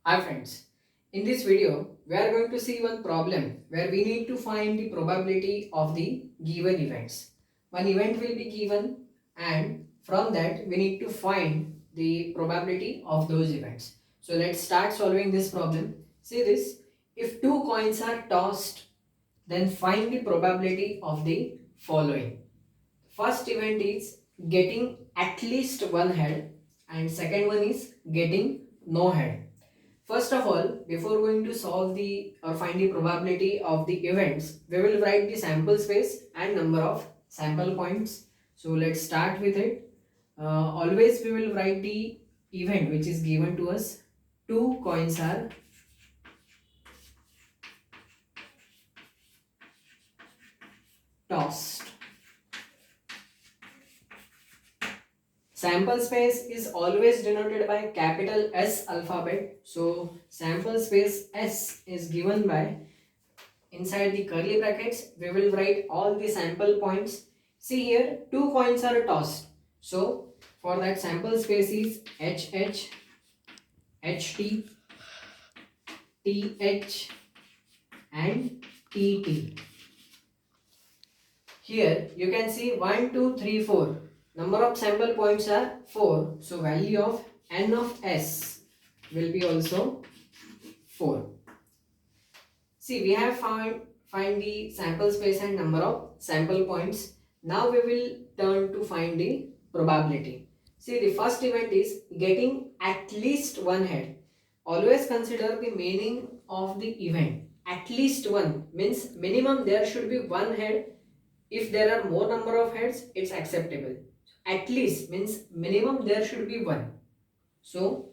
Hi friends, in this video we are going to see one problem where we need to find the probability of the given events. One event will be given and from that we need to find the probability of those events. So let's start solving this problem. See this, if two coins are tossed, then find the probability of the following. First event is getting at least one head and second one is getting no head. First of all, before going to solve the or find the probability of the events, we will write the sample space and number of sample points. So let's start with it. Always we will write the event which is given to us. Two coins are tossed. Sample space is always denoted by capital S alphabet. So sample space S is given by, inside the curly brackets we will write all the sample points. See here, two coins are tossed. So for that sample space is HH, HT, TH and TT. Here you can see 1, 2, 3, 4. Number of sample points are 4. So value of n of S will be also 4. See, we have find the sample space and number of sample points. Now we will turn to find the probability. See, the first event is getting at least one head. Always consider the meaning of the event. At least one means minimum there should be one head. If there are more number of heads, it's acceptable. At least means minimum there should be one. So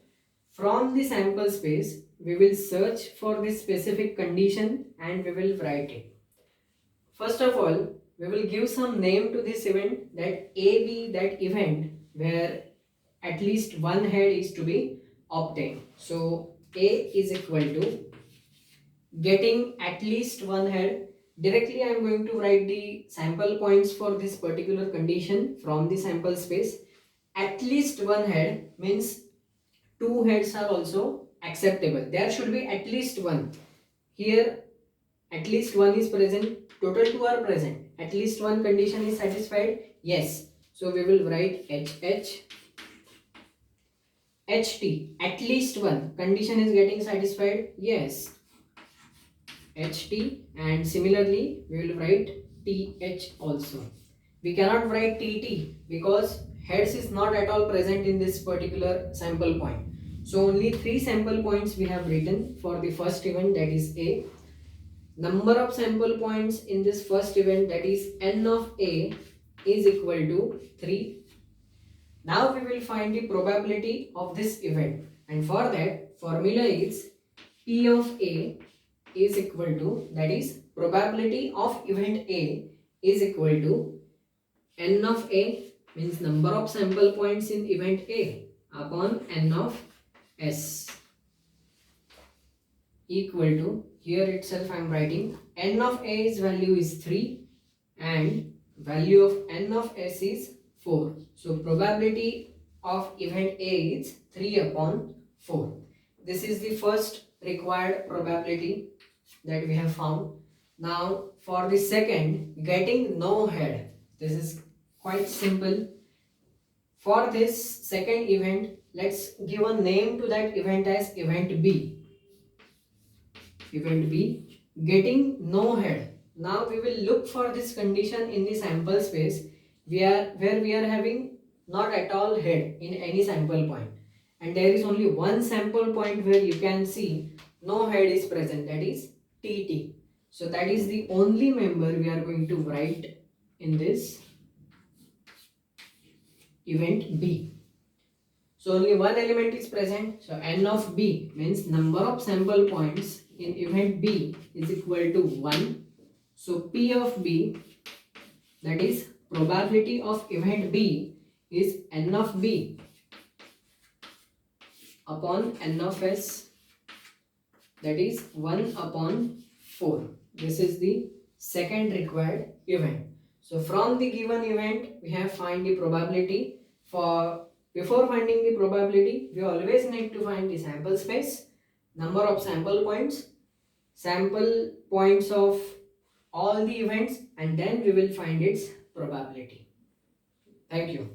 from the sample space, we will search for this specific condition and we will write it. First of all, we will give some name to this event, that A be that event where at least one head is to be obtained. So A is equal to getting at least one head. Directly I am going to write the sample points for this particular condition from the sample space. At least one head means two heads are also acceptable. There should be at least one. Here at least one is present, total two are present. At least one condition is satisfied. Yes. So we will write HH, HT. At least one condition is getting satisfied. Yes. HT, and similarly we will write TH also. We cannot write TT because heads is not at all present in this particular sample point. So only three sample points we have written for the first event, that is A. Number of sample points in this first event, that is n of A, is equal to 3. Now we will find the probability of this event, and for that formula is P of A is equal to, that is probability of event A is equal to n of A means number of sample points in event A upon n of S, equal to, here itself I am writing n of A's value is 3 and value of n of S is 4. So probability of event A is 3 upon 4. This is the first required probability that we have found. Now for the second, getting no head, this is quite simple. For this second event, let's give a name to that event as event B. Event B, getting no head. Now we will look for this condition in the sample space where we are having not at all head in any sample point, and there is only one sample point where you can see no head is present, that is TT. So that is the only member we are going to write in this event B. So only one element is present. So n of B means number of sample points in event B is equal to 1. So P of B, that is probability of event B, is n of B upon n of S, that is 1 upon 4. This is the second required event. So from the given event we have find the probability. For before finding the probability, we always need to find the sample space. number of sample points of all the events, and then we will find its probability. Thank you.